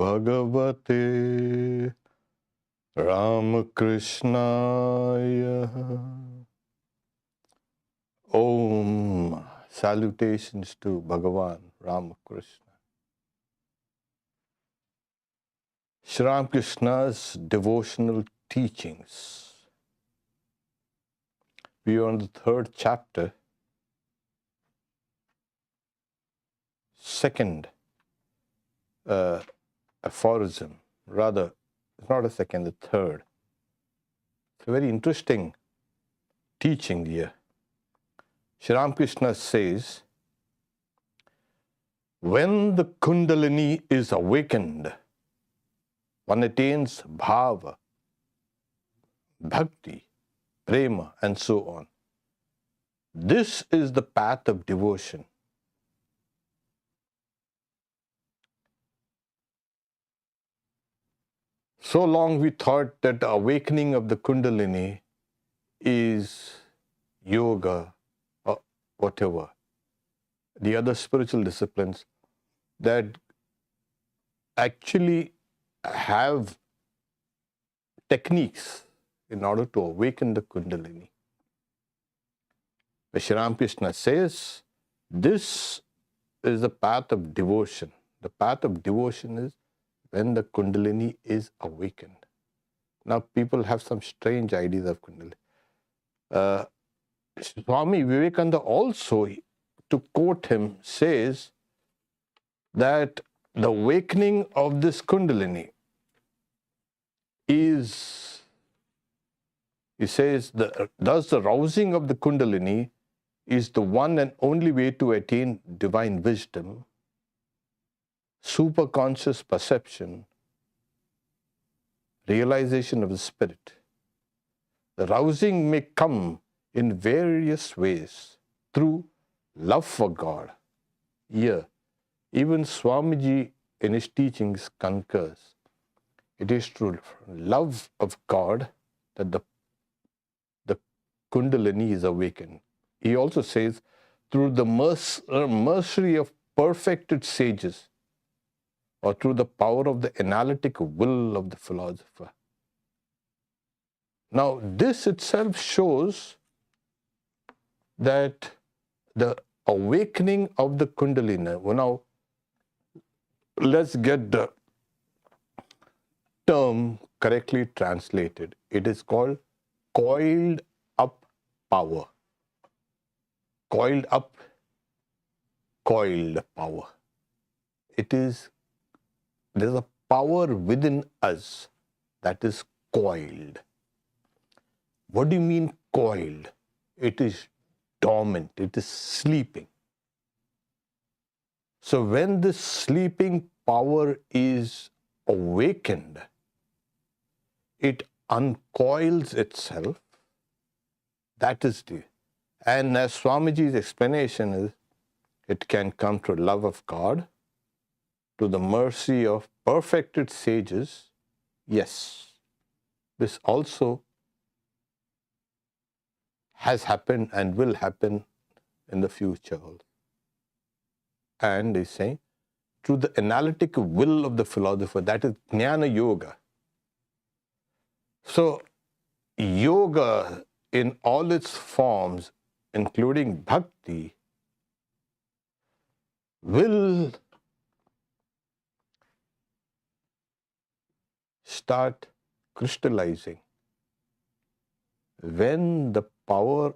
Bhagavate Ramakrishnaya. Om. Salutations to Bhagavan Ramakrishna. Sri Ramakrishna's devotional teachings. We are on the third chapter, second aphorism. Rather, it's not a second, the third. It's a very interesting teaching here. Sri Ramakrishna says, when the Kundalini is awakened, one attains bhava, bhakti, prema, and so on. This is the path of devotion. So long we thought that the awakening of the Kundalini is yoga or whatever, the other spiritual disciplines that actually have techniques in order to awaken the Kundalini. Sri Ramakrishna says, this is the path of devotion. The path of devotion is when the Kundalini is awakened. Now, people have some strange ideas of Kundalini. Swami Vivekananda also, to quote him, says that the awakening of this Kundalini is, he says, thus the rousing of the Kundalini is the one and only way to attain divine wisdom, superconscious perception, realization of the spirit. The rousing may come in various ways through love for God. Here, even Swamiji in his teachings concurs. It is through love of God that the Kundalini is awakened. He also says, through the mercy of perfected sages, or through the power of the analytic will of the philosopher. Now, this itself shows that the awakening of the Kundalini, now let's get the term correctly translated. It is called coiled up power. Coiled up, coiled power. There's a power within us that is coiled. What do you mean coiled? It is dormant, it is sleeping. So when this sleeping power is awakened, it uncoils itself. That is the, and as Swamiji's explanation is, it can come through love of God, to the mercy of perfected sages. Yes, this also has happened and will happen in the future. And he's saying, through the analytic will of the philosopher, that is Jnana Yoga. So, yoga in all its forms, including bhakti, will start crystallizing when the power,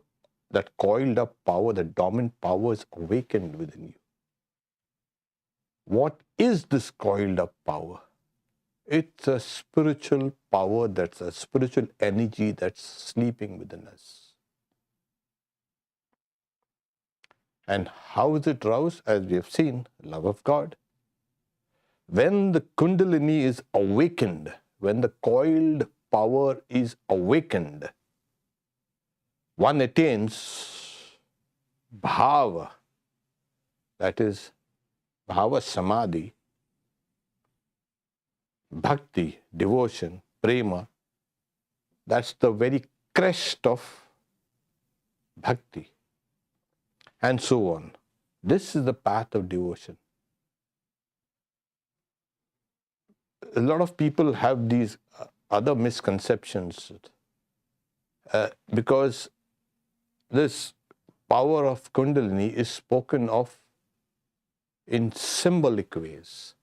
that coiled up power, the dormant power is awakened within you. What is this coiled up power? It's a spiritual power, that's a spiritual energy that's sleeping within us. And how is it roused? As we have seen, love of God. When the Kundalini is awakened, when the coiled power is awakened, one attains bhava, that is bhava samadhi, bhakti, devotion, prema. That's the very crest of bhakti, and so on. This is the path of devotion. a lot of people have these other misconceptions because this power of Kundalini is spoken of in symbolic ways.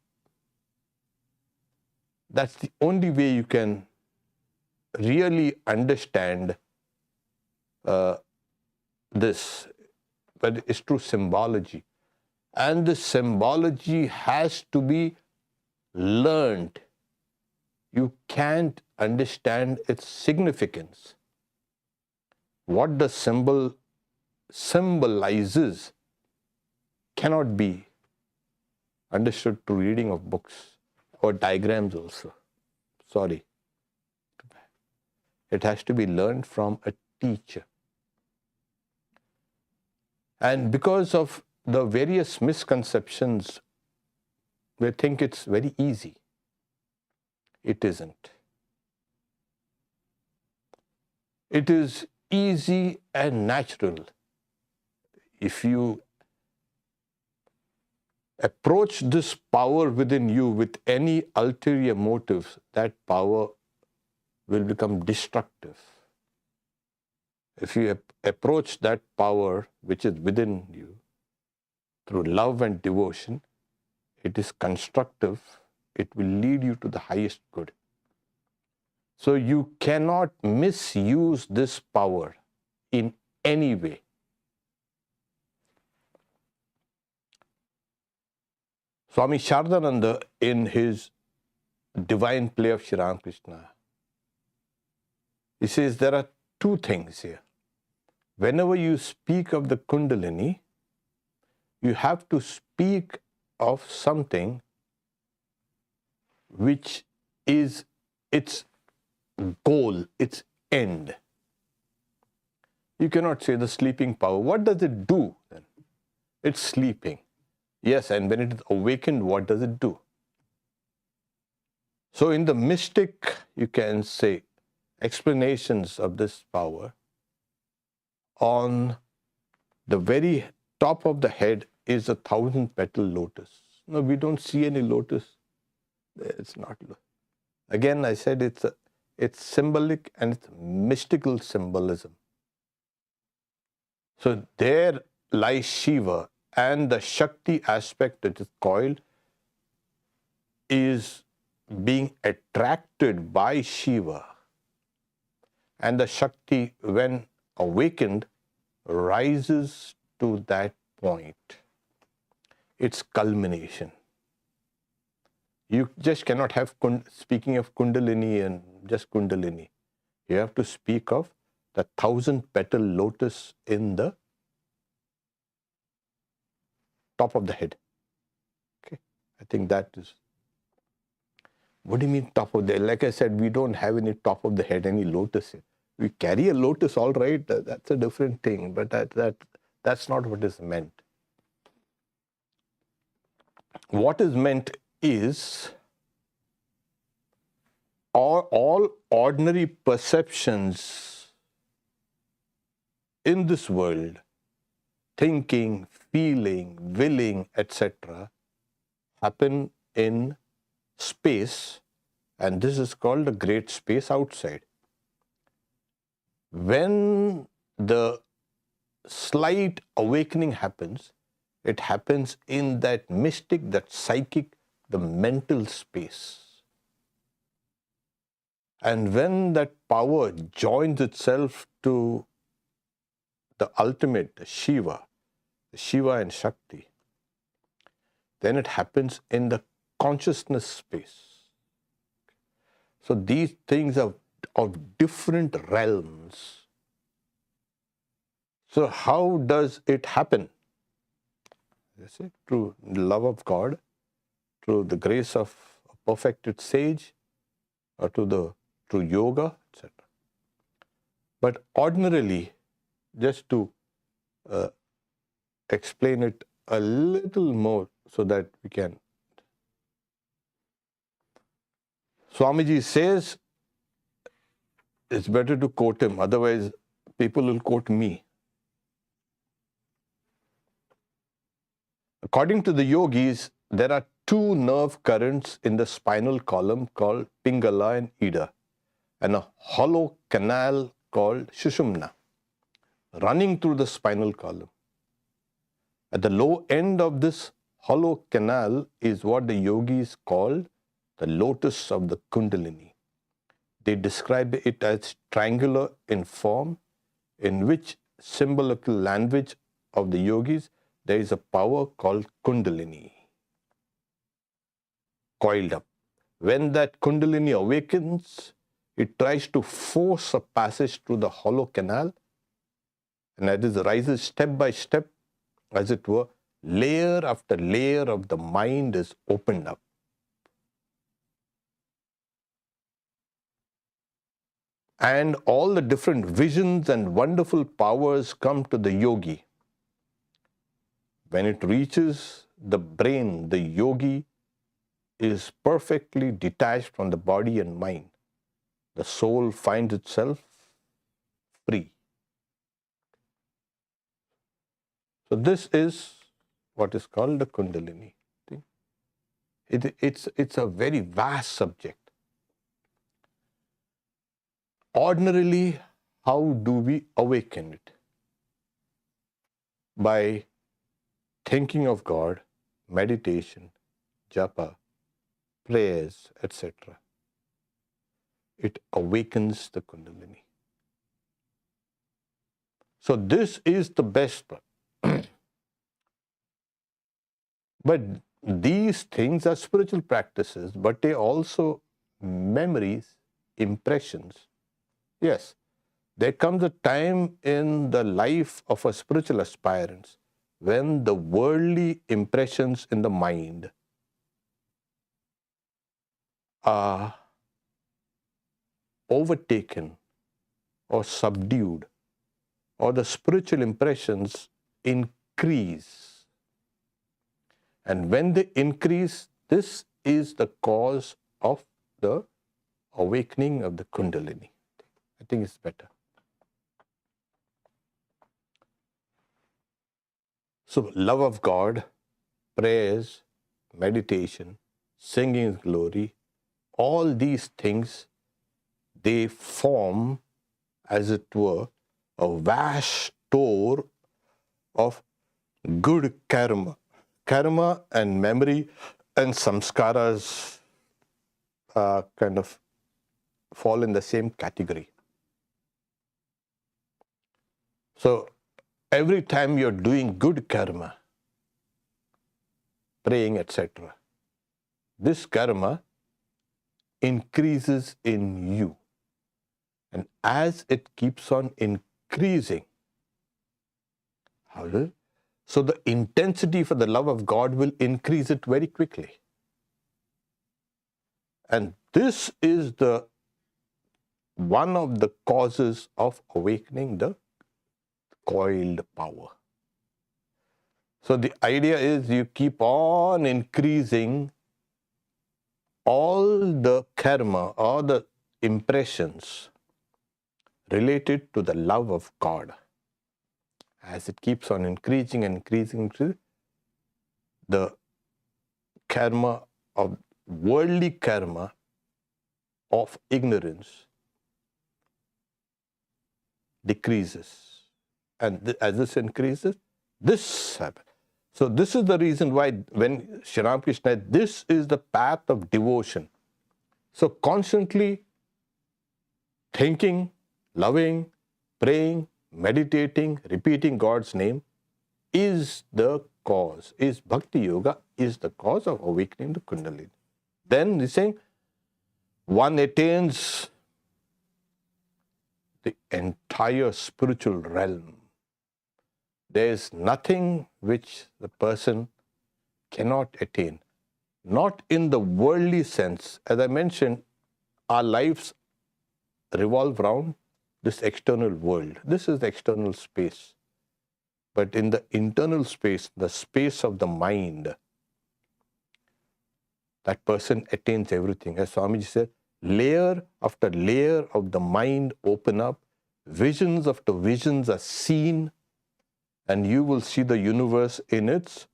That's the only way you can really understand this, but it's through symbology. And the symbology has to be learned. You can't understand its significance. What the symbol symbolizes cannot be understood through reading of books or diagrams also. Sorry. It has to be learned from a teacher. And because of the various misconceptions, we think it's very easy. It isn't. It is easy and natural. If you approach this power within you with any ulterior motives, that power will become destructive. If you approach that power which is within you through love and devotion, it is constructive. It will lead you to the highest good. So you cannot misuse this power in any way. Swami Shardananda, in his Divine Play of Sri Ramakrishna, he says there are two things here. Whenever you speak of the Kundalini, you have to speak of something which is its goal, its end. You cannot say the sleeping power. What does it do then? It's sleeping. Yes, and when it is awakened, what does it do? So in the mystic, you can say explanations of this power. On the very top of the head is a 1,000-petal lotus. No, we don't see any lotus. It's not. Again, I said it's symbolic and it's mystical symbolism. So there lies Shiva, and the Shakti aspect that is coiled is being attracted by Shiva. And the Shakti, when awakened, rises to that point. Its culmination. You just cannot have, speaking of Kundalini and just Kundalini. You have to speak of the 1,000-petal lotus in the top of the head. Okay, I think that is. What do you mean top of the head? Like I said, we don't have any top of the head, any lotus here. We carry a lotus, all right, that's a different thing, but that's not what is meant. What is meant is all ordinary perceptions in this world, thinking, feeling, willing, etc., happen in space, and this is called the great space outside. When the slight awakening happens, it happens in that mystic, that psychic, the mental space. And when that power joins itself to the ultimate, Shiva and Shakti, then it happens in the consciousness space. So these things are of different realms. So how does it happen? You see, through the love of God, through the grace of a perfected sage, or through yoga, etc. But ordinarily, just to explain it a little more so that we can. Swamiji says, it's better to quote him, otherwise people will quote me. According to the yogis, there are two nerve currents in the spinal column called Pingala and Ida, and a hollow canal called Shushumna running through the spinal column. At the low end of this hollow canal is what the yogis call the lotus of the Kundalini. They describe it as triangular in form, in which symbolical language of the yogis, there is a power called Kundalini, coiled up. When that Kundalini awakens, it tries to force a passage through the hollow canal, and that is rises step by step, as it were, layer after layer of the mind is opened up. And all the different visions and wonderful powers come to the yogi. When it reaches the brain, the yogi is perfectly detached from the body and mind. The soul finds itself free. So this is what is called the Kundalini. It's a very vast subject. Ordinarily, how do we awaken it? By thinking of God, meditation, japa, prayers, etc. It awakens the Kundalini. So this is the best one. But these things are spiritual practices, but they also memories, impressions. Yes, there comes a time in the life of a spiritual aspirant when the worldly impressions in the mind are overtaken or subdued, or the spiritual impressions increase. And when they increase, this is the cause of the awakening of the Kundalini. I think it's better. So, love of God, prayers, meditation, singing His glory, all these things, they form, as it were, a vast store of good karma. Karma and memory and samskaras kind of fall in the same category. So, every time you're doing good karma, praying, etc., this karma increases in you. And as it keeps on increasing, so the intensity for the love of God will increase it very quickly. And this is the one of the causes of awakening the coiled power. So the idea is you keep on increasing all the karma or the impressions related to the love of God. As it keeps on increasing and increasing, the karma of worldly karma of ignorance decreases. And as this increases, this happens. So this is the reason why when Sri Ramakrishna, this is the path of devotion. So constantly thinking, loving, praying, meditating, repeating God's name is the cause, is Bhakti Yoga, is the cause of awakening the Kundalini. Then he's saying, one attains the entire spiritual realm. There is nothing which the person cannot attain. Not in the worldly sense. As I mentioned, our lives revolve around this external world. This is the external space. But in the internal space, the space of the mind, that person attains everything. As Swami said, layer after layer of the mind open up, visions after visions are seen, and you will see the universe in its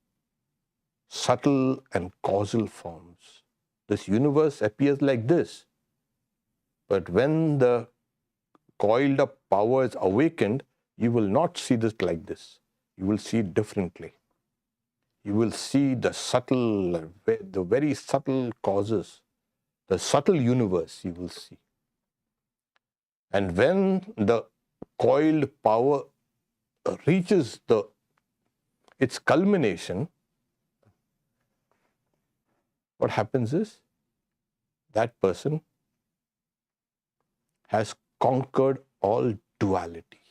subtle and causal forms. This universe appears like this. But when the coiled up power is awakened, you will not see this like this. You will see it differently. You will see the very subtle causes, the subtle universe you will see. And when the coiled power reaches its culmination, what happens is that person has conquered all duality.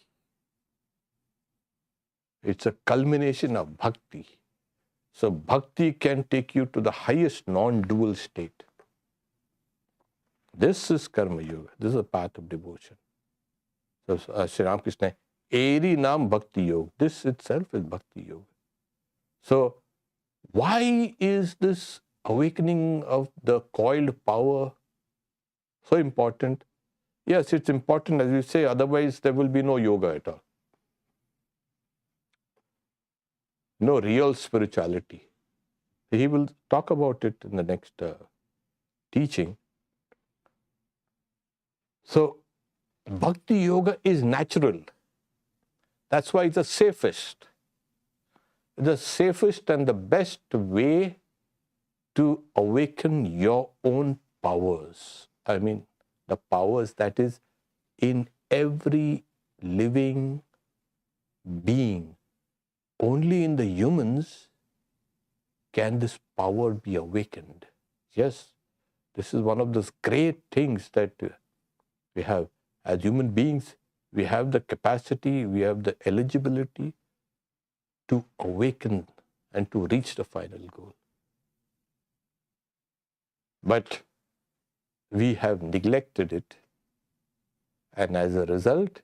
It's a culmination of bhakti. So bhakti can take you to the highest non-dual state. This is karma yoga. This is a path of devotion. So Sri Ramakrishna, Eri Nam Bhakti Yoga. This itself is Bhakti Yoga. So why is this awakening of the coiled power so important? Yes, it's important, as we say, otherwise there will be no yoga at all. No real spirituality. He will talk about it in the next teaching. So, Bhakti Yoga is natural. That's why it's the safest. The safest and the best way to awaken your own powers. I mean, the powers that is in every living being. Only in the humans can this power be awakened. Yes, this is one of those great things that we have. As human beings, we have the capacity, we have the eligibility to awaken and to reach the final goal. But we have neglected it, and as a result,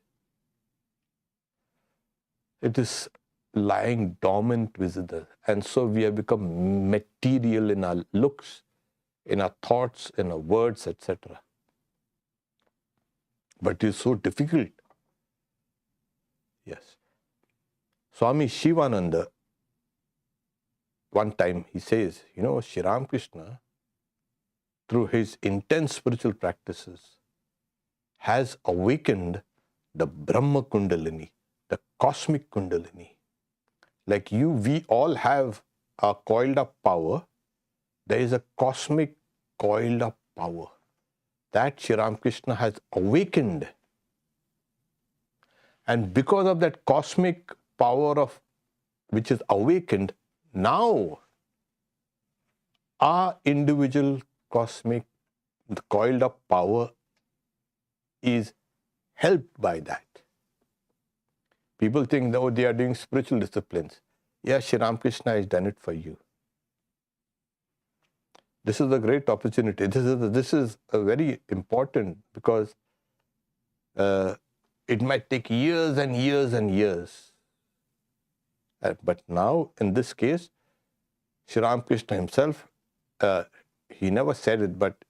it is lying dormant within us. And so we have become material in our looks, in our thoughts, in our words, etc. But it is so difficult. Yes. Swami Shivananda, one time he says, Sri Ramakrishna, through his intense spiritual practices, has awakened the Brahma Kundalini, the cosmic Kundalini. Like we all have a coiled up power. There is a cosmic coiled up power that Sri Ramakrishna has awakened. And because of that cosmic power which is awakened, now our individual cosmic coiled up power is helped by that. People think, oh, they are doing spiritual disciplines. Yes, Sri Ramakrishna has done it for you. This is a great opportunity. This is a very important, because it might take years and years and years. But now, in this case, Sri Ramakrishna himself, he never said it, but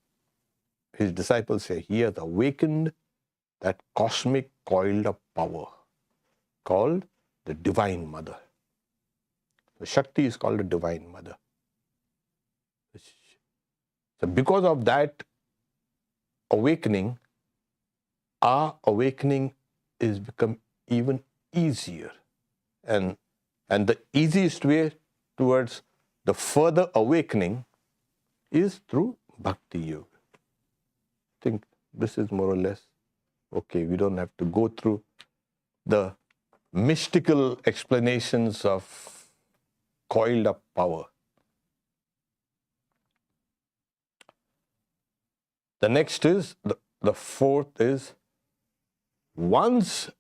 his disciples say he has awakened that cosmic coiled up power called the Divine Mother. The Shakti is called the Divine Mother. So because of that awakening, our awakening is become even easier. And the easiest way towards the further awakening is through Bhakti Yoga. I think this is more or less okay. We don't have to go through the mystical explanations of coiled up power. The next is, the fourth is, one's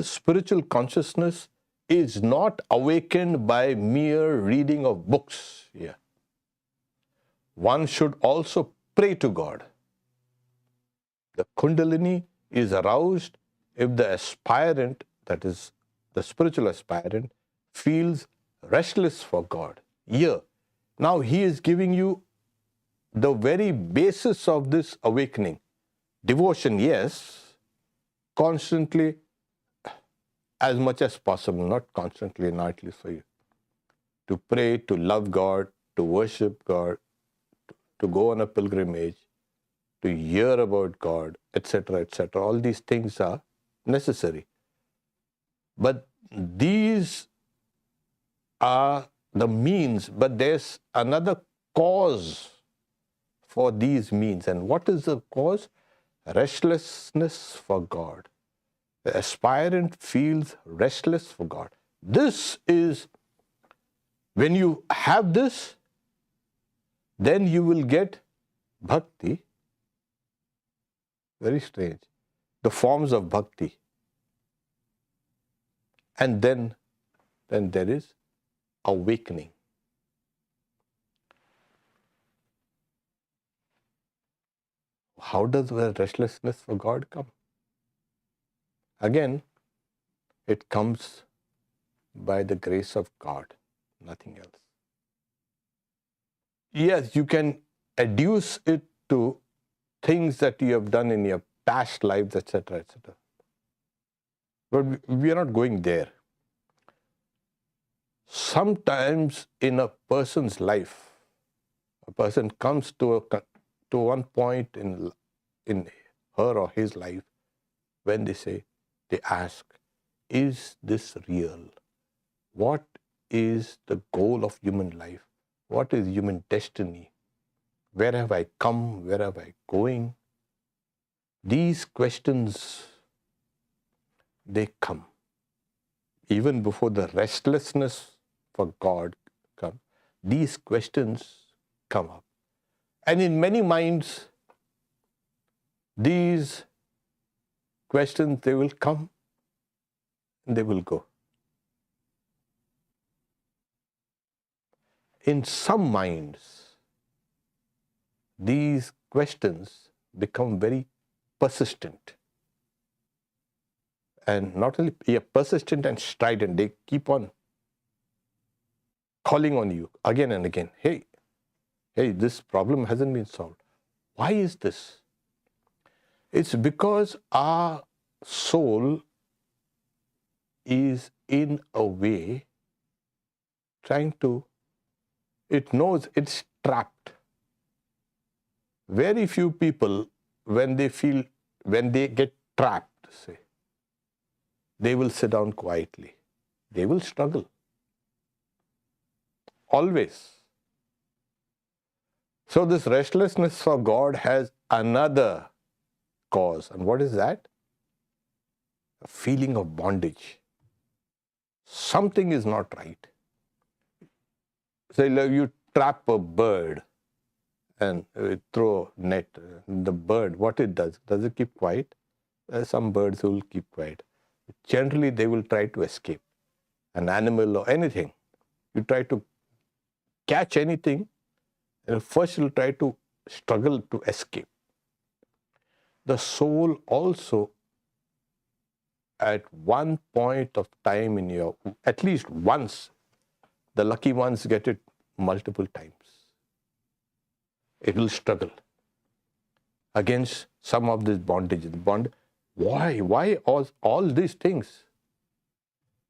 spiritual consciousness is not awakened by mere reading of books. Yeah. One should also pray to God. The Kundalini is aroused if the aspirant, that is the spiritual aspirant, feels restless for God. Here, now he is giving you the very basis of this awakening. Devotion, yes, constantly, as much as possible, not constantly, not at least for you. to pray, to love God, to worship God, to go on a pilgrimage, to hear about God, etc., etc. All these things are necessary. But these are the means, but there's another cause for these means. And what is the cause? Restlessness for God. The aspirant feels restless for God. This is, when you have this, then you will get bhakti. Very strange. The forms of bhakti. And then there is awakening. How does the restlessness for God come? Again, it comes by the grace of God, nothing else. Yes, you can adduce it to things that you have done in your past lives, etc., etc. But we are not going there. Sometimes in a person's life, a person comes to one point in her or his life when they ask, is this real? What is the goal of human life? What is human destiny? Where have I come? Where am I going? These questions, they come. Even before the restlessness for God comes, these questions come up. And in many minds, these questions, they will come and they will go. In some minds, these questions become very persistent. And not only persistent and strident, they keep on calling on you again and again. Hey, this problem hasn't been solved. Why is this? It's because our soul is in a way it knows it's trapped. Very few people, when they get trapped, say, they will sit down quietly. They will struggle. Always. So this restlessness for God has another cause. And what is that? A feeling of bondage. Something is not right. Say you trap a bird and throw a net. The bird, what it does it keep quiet? Some birds will keep quiet. Generally, they will try to escape. An animal or anything. You try to catch anything, and first you'll try to struggle to escape. The soul also, at one point of time at least once, the lucky ones get it multiple times. It will struggle against some of this bondage. Why all these things?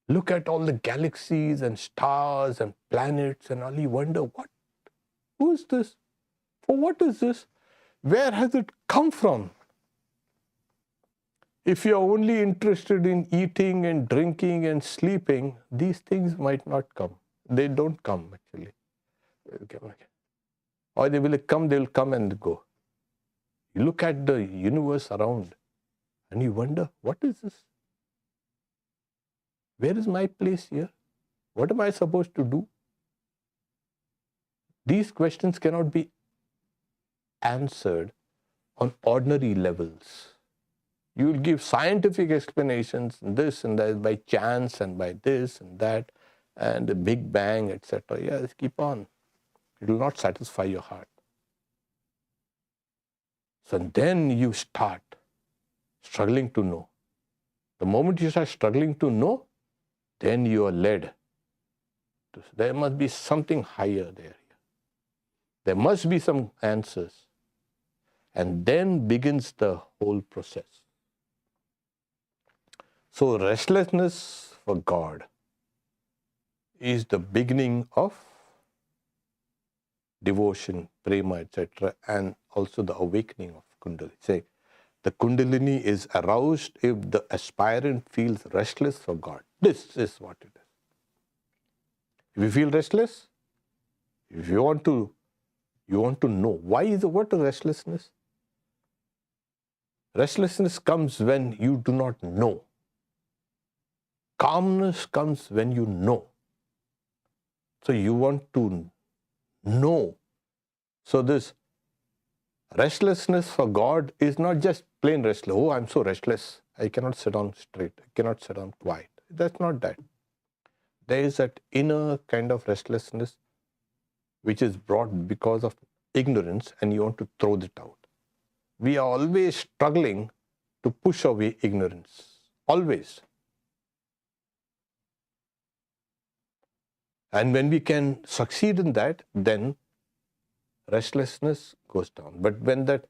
Look at all the galaxies and stars and planets and all. You wonder, who is this? For what is this? Where has it come from? If you're only interested in eating and drinking and sleeping, these things might not come. They don't come, actually. Or they will come and go. You look at the universe around and you wonder, what is this? Where is my place here? What am I supposed to do? These questions cannot be answered on ordinary levels. You will give scientific explanations, this and that, by chance and by this and that, and the Big Bang, etc. Yes, keep on. It will not satisfy your heart. So then you start struggling to know. The moment you start struggling to know, then you are led. There must be something higher there. There must be some answers. And then begins the whole process. So restlessness for God is the beginning of devotion, prema, etc., and also the awakening of Kundalini. Say, the Kundalini is aroused if the aspirant feels restless for God. This is what it is. If you feel restless, if you want to know what is restlessness? Restlessness comes when you do not know. Calmness comes when you know. So you want to know. So this restlessness for God is not just plain restless. Oh, I'm so restless. I cannot sit down straight. I cannot sit down quiet. That's not that. There is that inner kind of restlessness which is brought because of ignorance, and you want to throw it out. We are always struggling to push away ignorance. Always. And when we can succeed in that, then restlessness goes down. But when that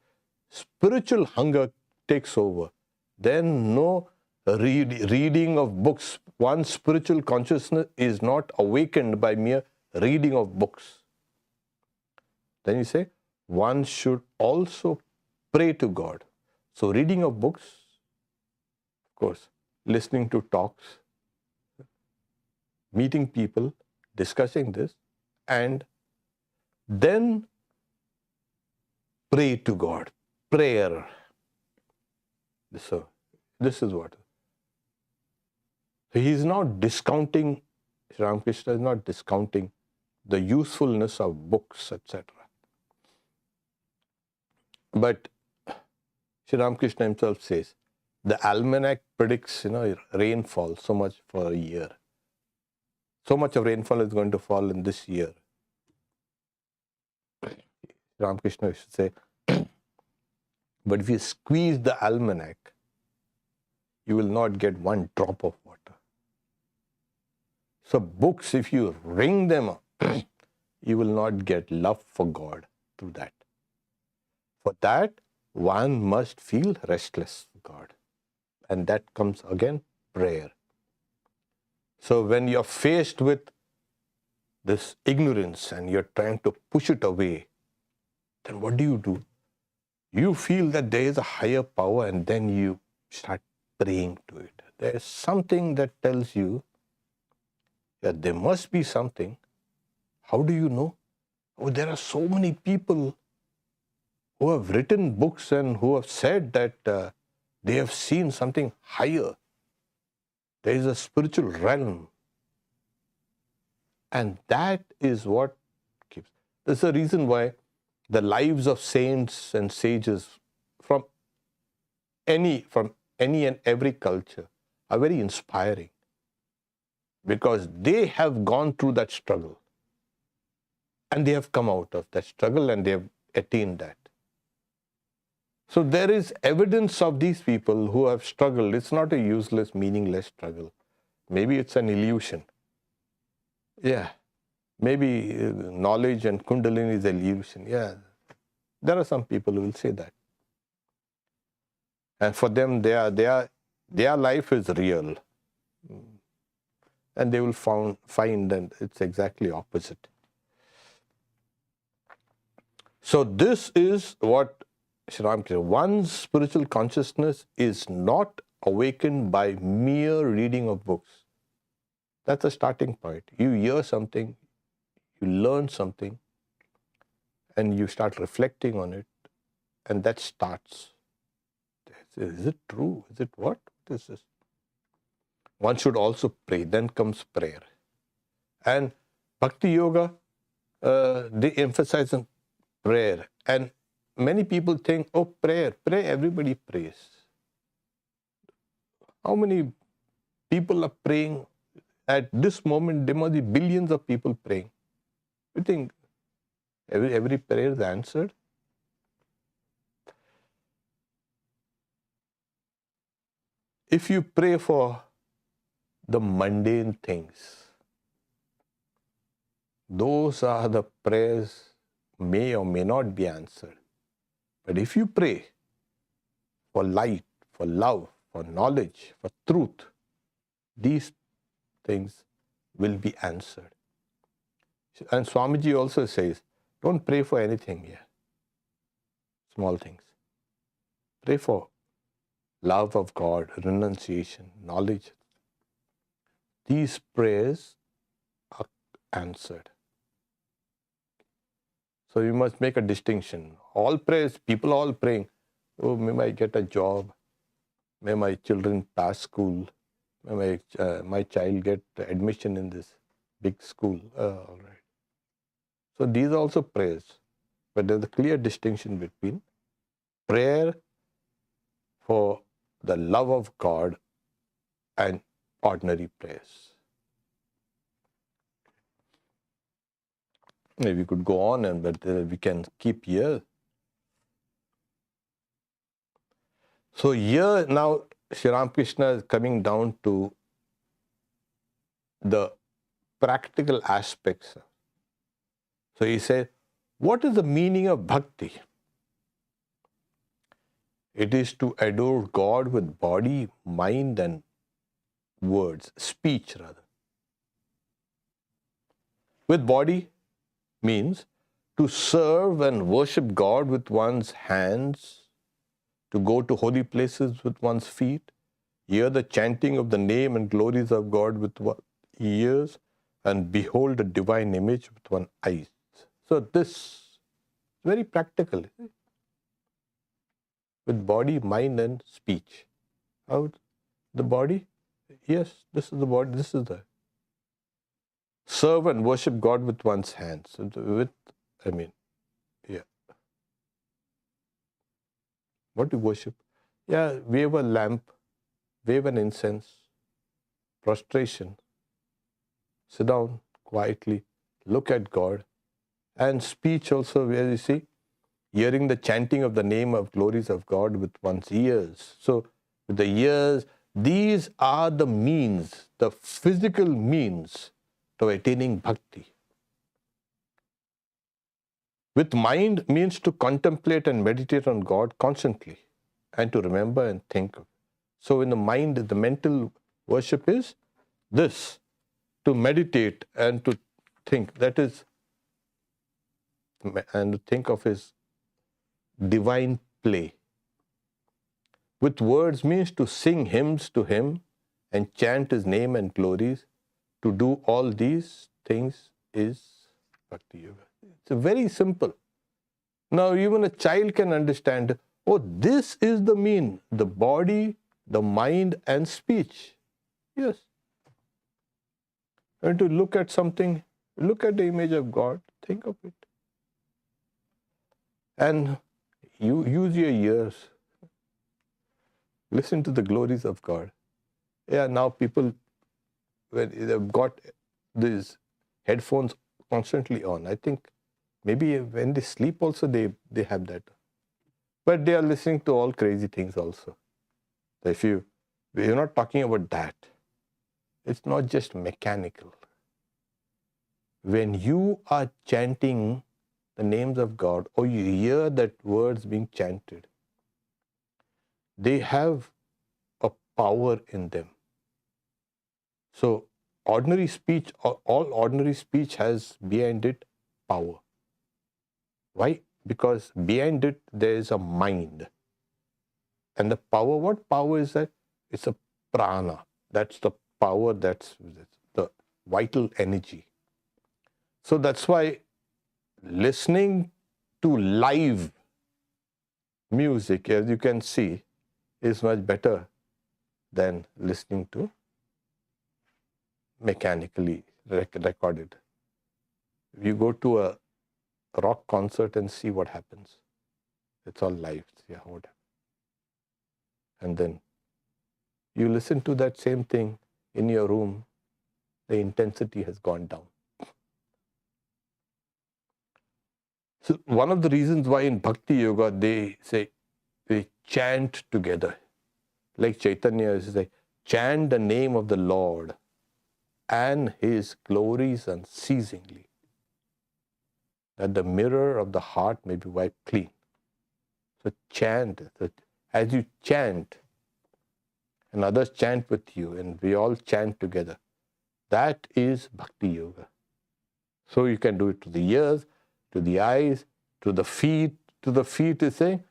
spiritual hunger takes over, then no reading of books. One's spiritual consciousness is not awakened by mere reading of books. Then you say, one should also pray to God. So reading of books, of course, listening to talks, meeting people, discussing this, and then pray to God. Prayer. So this is what. So he is not discounting, Sri Ramakrishna is not discounting the usefulness of books, etc. But Sri Ramakrishna himself says, the almanac predicts, rainfall so much for a year. So much of rainfall is going to fall in this year. Ramakrishna used to say, but if you squeeze the almanac, you will not get one drop of water. So books, if you wring them up, you will not get love for God through that. For that, one must feel restless for God. And that comes again, prayer. So when you're faced with this ignorance and you're trying to push it away, then what do? You feel that there is a higher power, and then you start praying to it. There is something that tells you that there must be something. How do you know? Oh, there are so many people who have written books and who have said that they have seen something higher. There is a spiritual realm. And that is what keeps. There's a reason why the lives of saints and sages from any and every culture are very inspiring, because they have gone through that struggle and they have come out of that struggle and they have attained that. So there is evidence of these people who have struggled. It's not a useless, meaningless struggle. Maybe it's an illusion. Yeah. Maybe knowledge and Kundalini is an illusion. Yeah. There are some people who will say that. And for them, their life is real. And they will find that it's exactly opposite. So this is what Sri Ramakrishna, one's spiritual consciousness is not awakened by mere reading of books. That's a starting point. You hear something, you learn something, and you start reflecting on it, and that starts. Is it true? Is it what? What is this? One should also pray. Then comes prayer. And Bhakti Yoga, they emphasize on prayer. And many people think, oh, prayer, everybody prays. How many people are praying? At this moment, there must be billions of people praying. You think every prayer is answered? If you pray for the mundane things, those are the prayers may or may not be answered. But if you pray for light, for love, for knowledge, for truth, these things will be answered. And Swamiji also says, don't pray for anything here. Small things. Pray for love of God, renunciation, knowledge. These prayers are answered. So you must make a distinction. All prayers, people all praying, oh, may I get a job, may my children pass school, may my child get admission in this big school. All right. So these are also prayers. But there's a clear distinction between prayer for the love of God and ordinary prayers. Maybe we could go on, but we can keep here. So here now Sri Ramakrishna is coming down to the practical aspects. So he said, what is the meaning of bhakti? It is to adore God with body, mind and words, speech rather. With body means to serve and worship God with one's hands, to go to holy places with one's feet, hear the chanting of the name and glories of God with one's ears, and behold the divine image with one's eyes. So this is very practical. With body, mind and speech. How the body? Yes, this is the body, this is the serve and worship God with one's hands. What do you worship? Yeah, wave a lamp, wave an incense, prostration, sit down quietly, look at God. And speech also, where you see, hearing the chanting of the name of glories of God with one's ears. So, with the ears, these are the means, the physical means to attaining bhakti. With mind means to contemplate and meditate on God constantly and to remember and think of. So in the mind, the mental worship is this, to meditate and to think. That is, and to think of His divine play. With words means to sing hymns to Him and chant His name and glories. To do all these things is Bhakti Yoga. It's very simple. Now even a child can understand, oh, this is the mean, the body, the mind and speech. Yes. And to look at something, look at the image of God, think of it. And you use your ears. Listen to the glories of God. Yeah, now people, when they've got these headphones constantly on, I think maybe when they sleep also they have that. But they are listening to all crazy things also. So we're not talking about that. It's not just mechanical. When you are chanting the names of God or you hear that words being chanted, they have a power in them. So ordinary speech, all ordinary speech has behind it power. Why? Because behind it there is a mind. And the power, what power is that? It's a prana. That's the power, that's the vital energy. So that's why listening to live music, as you can see, is much better than listening to mechanically recorded. If you go to a rock concert and see what happens, it's all live. Yeah, what happens? And then you listen to that same thing in your room, the intensity has gone down. So one of the reasons why in Bhakti Yoga they say they chant together. Like Chaitanya is like, chant the name of the Lord and His glories unceasingly, that the mirror of the heart may be wiped clean. So chant. So as you chant, and others chant with you, and we all chant together, That is Bhakti Yoga. So you can do it to the ears, to the eyes, to the feet. To the feet is saying,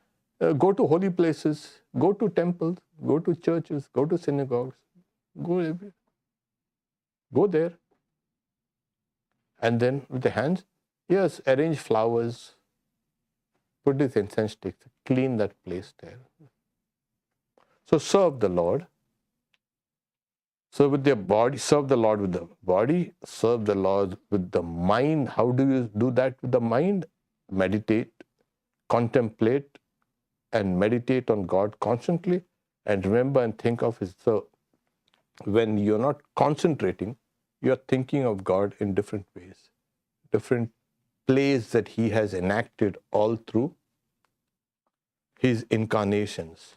go to holy places, go to temples, go to churches, go to synagogues, go everywhere. Go there. And then with the hands, yes, arrange flowers, put these incense sticks, clean that place there. So serve the Lord. So with their body, serve the Lord with the body, serve the Lord with the mind. How do you do that with the mind? Meditate, contemplate, and meditate on God constantly, and remember and think of His. So when you're not concentrating, you're thinking of God in different ways, different plays that He has enacted all through His incarnations,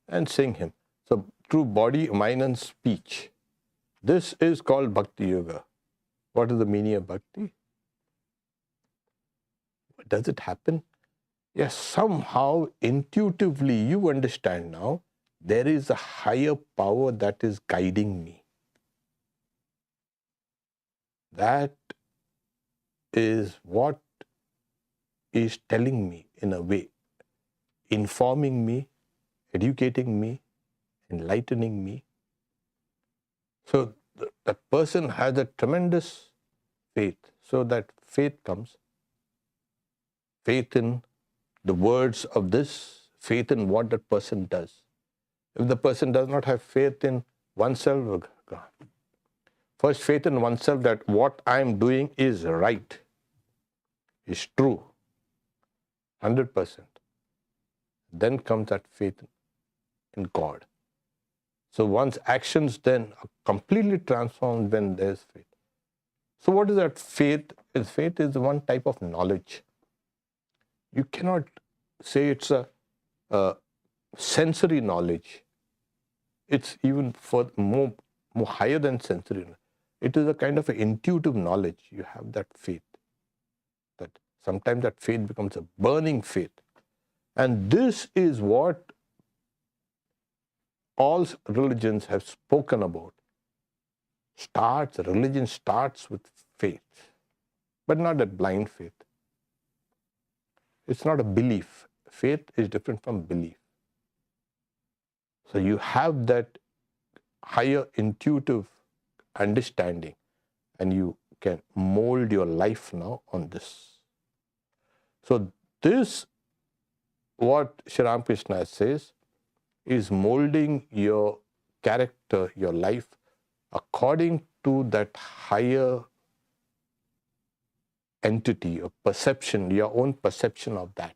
and sing Him. So through body, mind, and speech. This is called Bhakti Yoga. What is the meaning of Bhakti? Does it happen? Yes, somehow intuitively you understand now there is a higher power that is guiding me. That is what is telling me in a way, informing me, educating me, enlightening me. So that person has a tremendous faith. So that faith comes, faith in the words of this, faith in what that person does. If the person does not have faith in oneself, first faith in oneself that what I am doing is right, is true, 100%. Then comes that faith in God. So one's actions then are completely transformed when there's faith. So what is that faith? Faith is one type of knowledge. You cannot say it's a sensory knowledge. It's even for more higher than sensory. It is a kind of an intuitive knowledge. You have that faith. That sometimes that faith becomes a burning faith. And this is what all religions have spoken about. Religion starts with faith, but not a blind faith. It's not a belief. Faith is different from belief. So you have that higher intuitive understanding, and you can mold your life now on this. So this, what Sri Ramakrishna says, is molding your character, your life, according to that higher entity or perception, your own perception of that.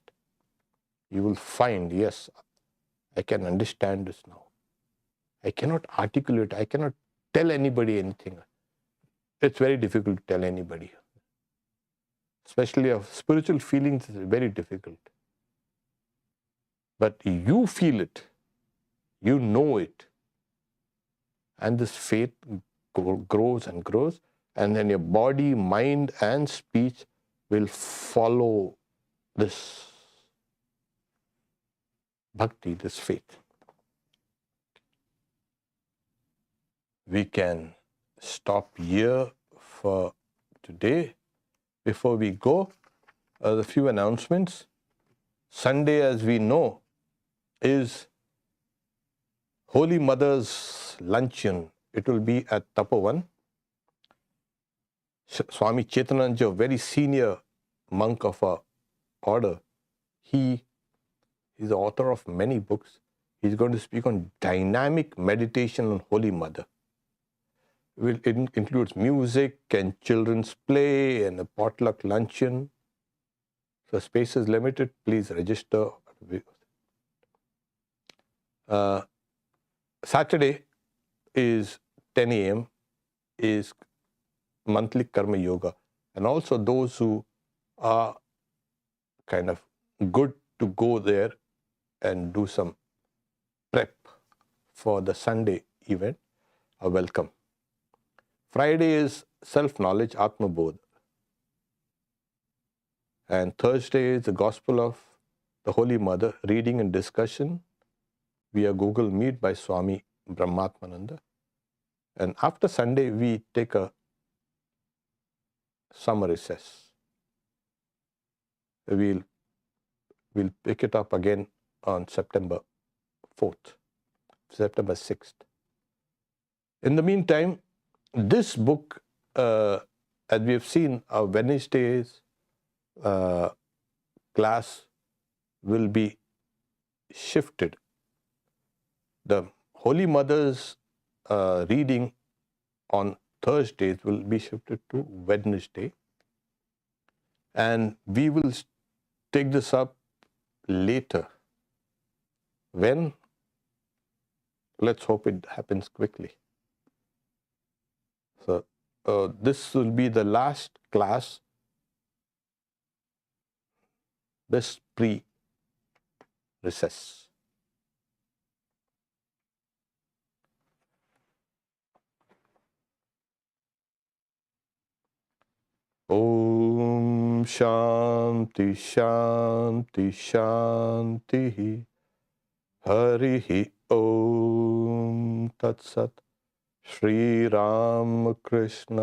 You will find, yes, I can understand this now. I cannot articulate, I cannot tell anybody anything. It's very difficult to tell anybody. Especially of spiritual feelings is very difficult. But you feel it, you know it. And this faith grows and grows, and then your body, mind, and speech will follow this bhakti, this faith. We can stop here for today. Before we go, a few announcements. Sunday, as we know, is Holy Mother's luncheon. It will be at Tapovan. Swami Chaitanya, a very senior monk of our order, he is the author of many books. He's going to speak on dynamic meditation on Holy Mother. It includes music and children's play and a potluck luncheon. So space is limited. Please register. Saturday is 10 a.m. is monthly Karma Yoga. And also those who are kind of good to go there and do some prep for the Sunday event are welcome. Friday is self-knowledge, Atma Bodh. And Thursday is the Gospel of the Holy Mother, reading and discussion via Google Meet by Swami Brahmatmananda. And after Sunday, we take a summer recess. We'll pick it up again on September 4th, September 6th. In the meantime, this book, as we have seen, our Wednesday's class will be shifted. The Holy Mother's reading on Thursdays will be shifted to Wednesday. And we will take this up later. When? Let's hope it happens quickly. So this will be the last class, this pre-recess. Om Shanti Shanti Shanti Harihi Om Tat Sat. Sri Ramakrishna